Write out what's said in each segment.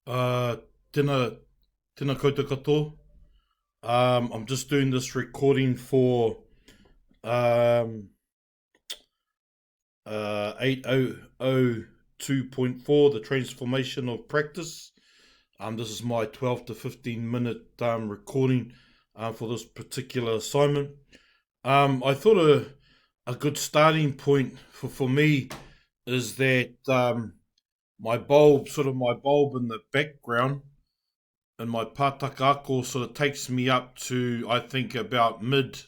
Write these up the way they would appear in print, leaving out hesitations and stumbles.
Uh, tēnā, tēnā koutou katoa. I'm just doing this recording for um, 8002.4, the transformation of practice. This is my 12 to 15 minute recording for this particular assignment. I thought a good starting point for me is that my bulb in the background and my pātaka ako sort of takes me up to I think about mid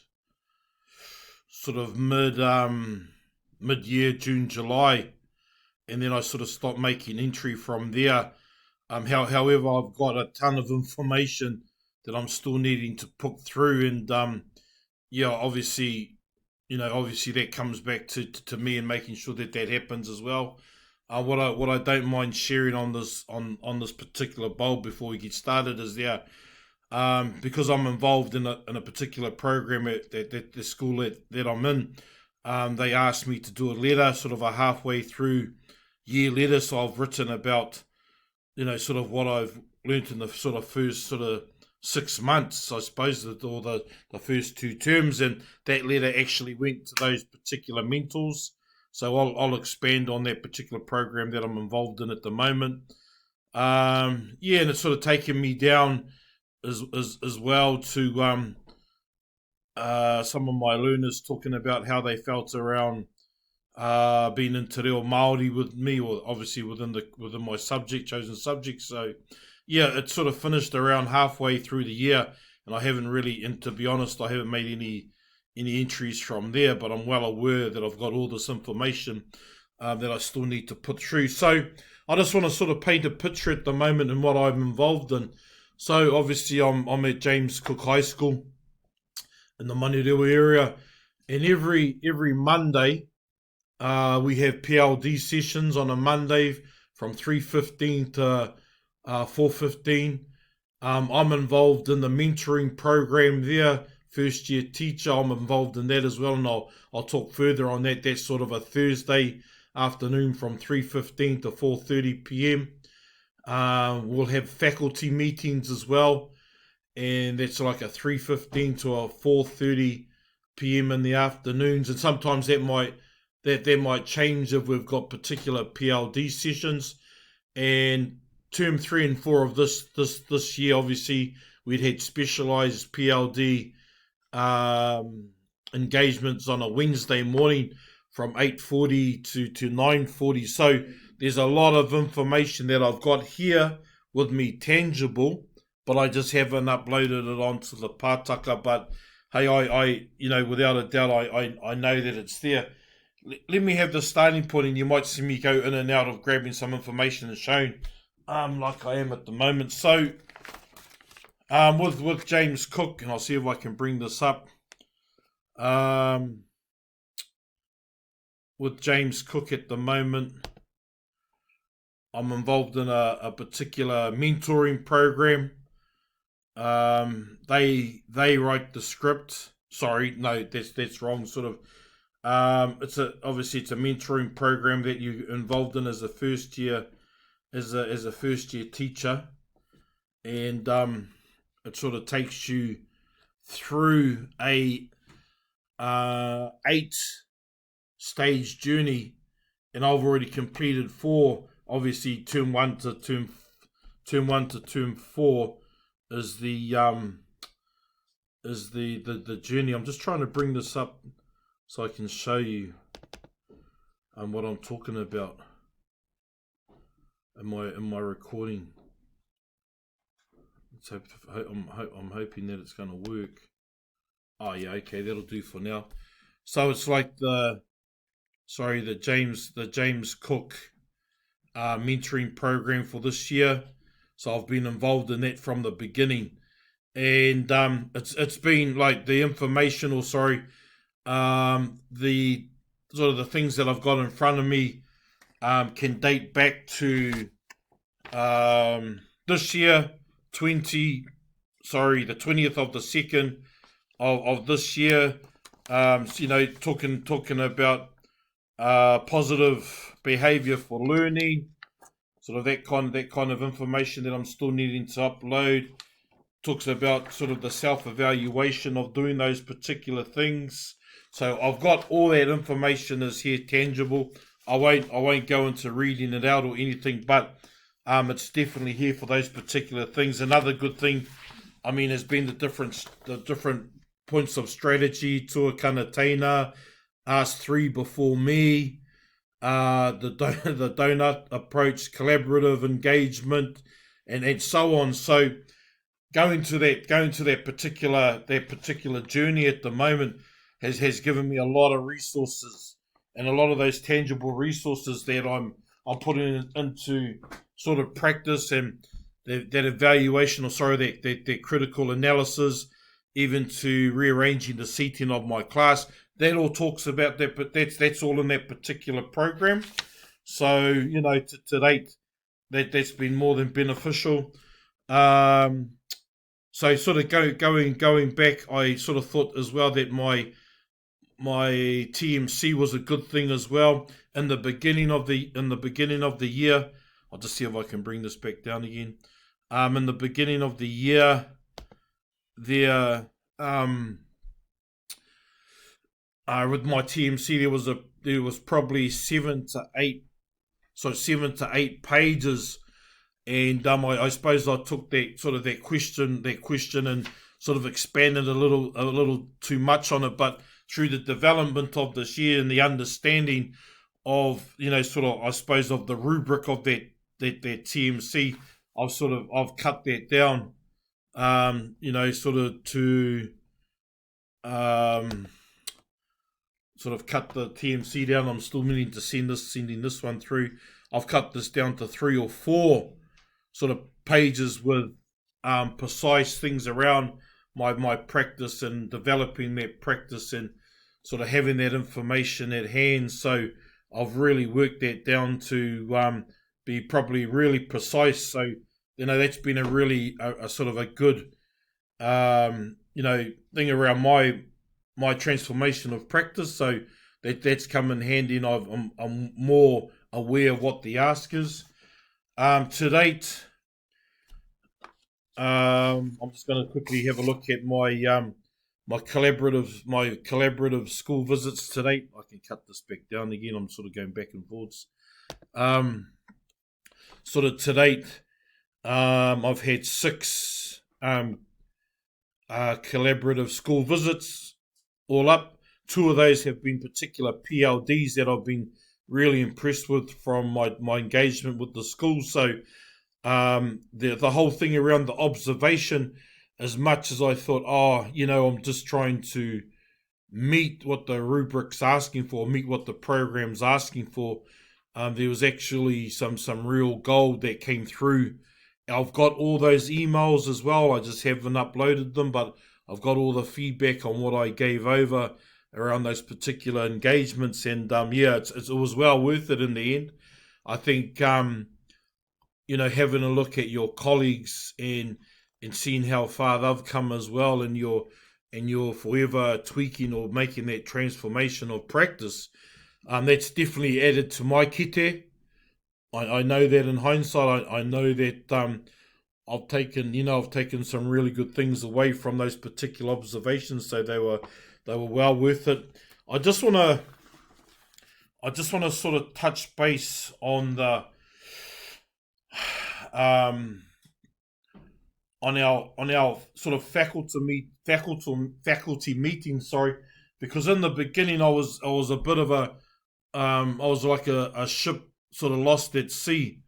year June July, and then I sort of stop making entry from there. However, I've got a ton of information that I'm still needing to put through, and yeah, obviously that comes back to me and making sure that that happens as well. What I don't mind sharing on this particular bulb before we get started is there, because I'm involved in a particular program at the school that I'm in. They asked me to do a letter, sort of a halfway through year letter. So I've written about sort of what I've learnt in the sort of first sort of 6 months, I suppose, or the first two terms, and that letter actually went to those particular mentors. So I'll expand on that particular program that I'm involved in at the moment. Yeah, and it's sort of taken me down as well to some of my learners talking about how they felt around being in Te Reo Māori with me, or obviously within my chosen subject. So yeah, it sort of finished around halfway through the year, and I haven't really, and to be honest, I haven't made any entries from there. But I'm well aware that I've got all this information that I still need to put through. So I just want to sort of paint a picture at the moment in what I'm involved in. So obviously I'm at James Cook High School in the Manurewa area, and every Monday we have PLD sessions on a Monday from 3:15 to 4:15. I'm involved in the mentoring program there. First year teacher, I'm involved in that as well, and I'll talk further on that. That's sort of a Thursday afternoon from 3:15 to 4:30 p.m. We'll have faculty meetings as well, and that's like a 3:15 to a 4:30 p.m. in the afternoons, and sometimes that might change if we've got particular PLD sessions. And term 3 and 4 of this year, obviously we'd had specialised PLD engagements on a Wednesday morning from 8:40 to 9:40. So there's a lot of information that I've got here with me tangible, but I just haven't uploaded it onto the pātaka. But hey, I without a doubt, I know that it's there. Let me have the starting point, and you might see me go in and out of grabbing some information and showing, like I am at the moment. So, with James Cook, and I'll see if I can bring this up. With James Cook at the moment, I'm involved in a particular mentoring program. They write the script. Sorry, no, that's wrong. Sort of. Obviously it's a mentoring program that you're involved in as a first year, as a first year teacher, and it sort of takes you through a 8 stage journey, and I've already completed 4. Obviously, term 1 to term 4 is the journey. I'm just trying to bring this up so I can show you what I'm talking about in my recording. Let's hope, I'm hoping that it's going to work. Oh yeah, okay, that'll do for now. So it's like the James Cook mentoring program for this year. So I've been involved in that from the beginning, and it's been like the informational. Sorry, the sort of the things that I've got in front of me can date back to this year, the 20th of the second of this year. Talking about positive behaviour for learning. sort of that kind of information that I'm still needing to upload. Talks about sort of the self-evaluation of doing those particular things. So I've got all that information is here tangible. I won't go into reading it out or anything, but it's definitely here for those particular things. Another good thing, I mean, has been the different points of strategy. Tua Kanataina asked 3 before me. The donut approach, collaborative engagement, and so on. So going to that particular journey at the moment has given me a lot of resources, and a lot of those tangible resources that I'm putting into sort of practice, and that evaluation, or sorry, that critical analysis, even to rearranging the seating of my class. That all talks about that, but that's all in that particular program. So to date, that's been more than beneficial. So sort of going back, I sort of thought as well that my TMC was a good thing as well. In the beginning of the year, I'll just see if I can bring this back down again. In the beginning of the year, there with my TMC, there was probably 7 to 8 pages, and I suppose I took that question and sort of expanded a little too much on it. But through the development of this year and the understanding of sort of, I suppose, of the rubric of that TMC, I've cut that down, sort of to sort of cut the TMC down. I'm still meaning to sending this one through. I've cut this down to 3 or 4 sort of pages with precise things around my practice and developing that practice and sort of having that information at hand. So I've really worked that down to be probably really precise. So that's been a sort of a good thing around my transformation of practice. So that's come in handy, and I'm more aware of what the ask is. To date, I'm just going to quickly have a look at my collaborative school visits to date. I can cut this back down again. I'm sort of going back and forwards. Sort of to date, I've had 6 collaborative school visits all up. 2 of those have been particular PLDs that I've been really impressed with from my engagement with the school. So the whole thing around the observation, as much as I thought, I'm just trying to meet what the rubric's asking for, meet what the program's asking for, there was actually some real gold that came through. I've got all those emails as well. I just haven't uploaded them, but I've got all the feedback on what I gave over around those particular engagements, and it was well worth it in the end. I think having a look at your colleagues and seeing how far they've come as well, and you're forever tweaking or making that transformation of practice, that's definitely added to my kite. I know that in hindsight. I know that I've taken some really good things away from those particular observations, so they were well worth it. I just want to sort of touch base on the on our sort of faculty meeting. Sorry, because in the beginning I was a bit of I was like a ship sort of lost at sea.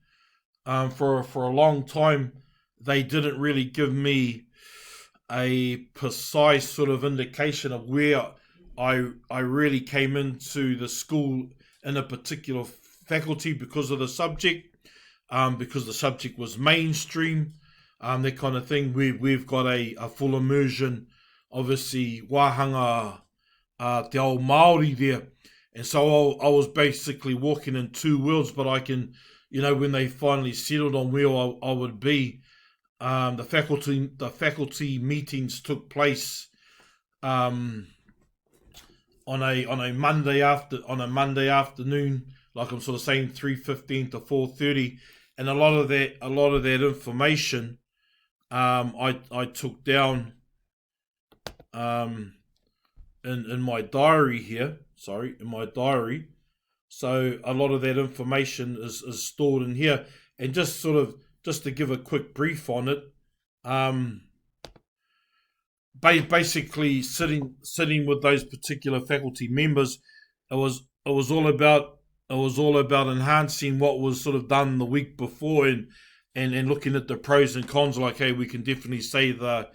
For a long time, they didn't really give me a precise sort of indication of where I really came into the school in a particular faculty because of the subject, because the subject was mainstream, that kind of thing. We've got a full immersion, obviously wahanga te ao Māori there, and so I was basically walking in 2 worlds. But I can, when they finally settled on where I would be, the faculty meetings took place on a Monday afternoon, like I'm sort of saying 3:15 to 4:30, and a lot of that information I took down in my diary here. Sorry, in my diary. So a lot of that information is stored in here, and just to give a quick brief on it. Basically, sitting with those particular faculty members, it was all about enhancing what was sort of done the week before, and looking at the pros and cons. Like, hey, we can definitely say the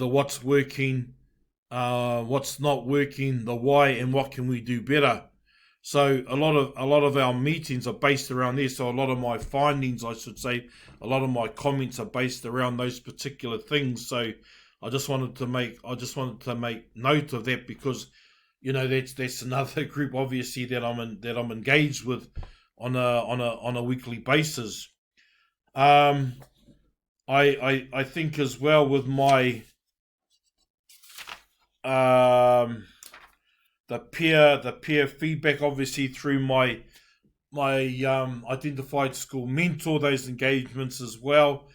what's working, what's not working, the why, and what can we do better. So a lot of our meetings are based around this. So a lot of my findings, I should say, a lot of my comments are based around those particular things. So I just wanted to make note of that, because that's another group, obviously, that I'm engaged with on a weekly basis. I think as well with my the peer feedback, obviously through my identified school mentor, those engagements as well,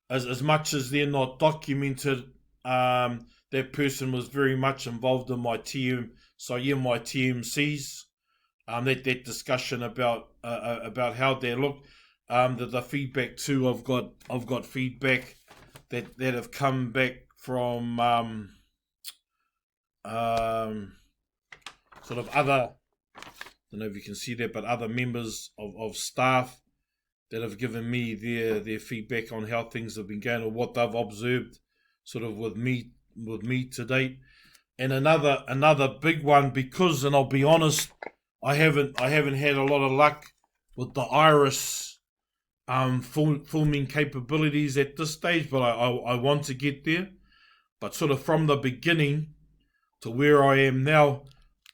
as much as they're not documented, that person was very much involved in my TM. So yeah, my TMCs, that discussion about how they look, the feedback too. I've got feedback that have come back from sort of other, I don't know if you can see that, but other members of staff that have given me their feedback on how things have been going, or what they've observed sort of with me to date. And another big one, because, and I'll be honest, I haven't had a lot of luck with the Iris filming capabilities at this stage, but I want to get there. But sort of from the beginning to where I am now,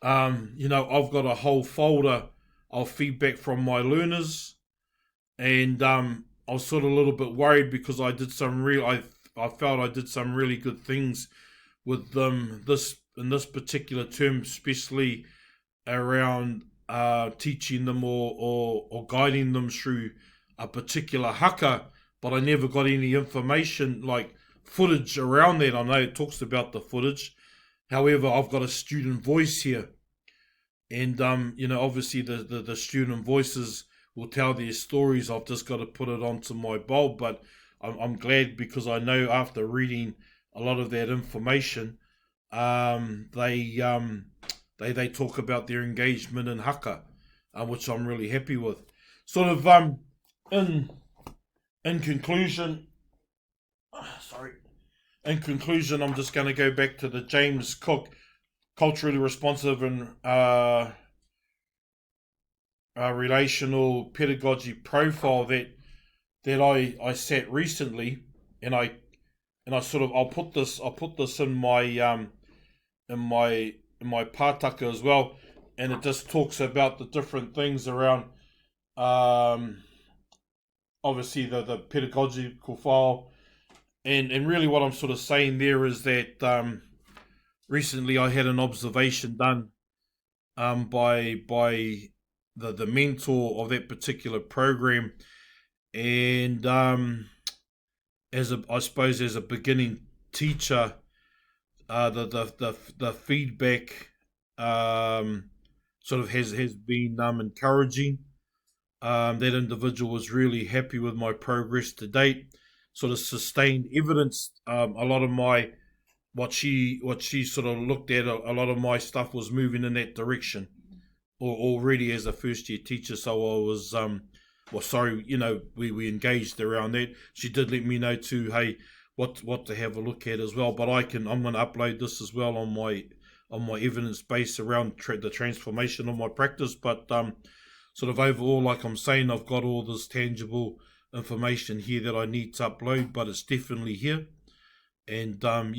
I've got a whole folder of feedback from my learners, and I was sort of a little bit worried, because I did some I felt I did some really good things with them in this particular term, especially around teaching them or guiding them through a particular haka, but I never got any information like footage around that. I know it talks about the footage. However, I've got a student voice here, and obviously the student voices will tell their stories. I've just got to put it onto my bulb, but I'm glad, because I know after reading a lot of that information, they talk about their engagement in haka, which I'm really happy with. Sort of in conclusion, I'm just going to go back to the James Cook culturally responsive and relational pedagogy profile that I set recently, and I'll put this in my pātaka as well, and it just talks about the different things around obviously the pedagogical file, and really what I'm sort of saying there is that recently I had an observation done by the mentor of that particular program, and as a beginning teacher, the feedback sort of has been encouraging. That individual was really happy with my progress to date. Sort of sustained evidence. A lot of my what she sort of looked at, a lot of my stuff was moving in that direction, or already as a first year teacher. So I was we engaged around that. She did let me know too, hey, what to have a look at as well. But I'm going to upload this as well on my evidence base around the transformation of my practice. But sort of overall, like I'm saying, I've got all this tangible information here that I need to upload, but it's definitely here. And I'm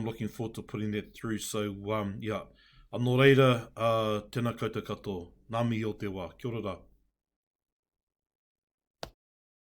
looking forward to putting that through. So anō reira, tēnā koutou katoa. Ngā mihi o te wā. Kia ora.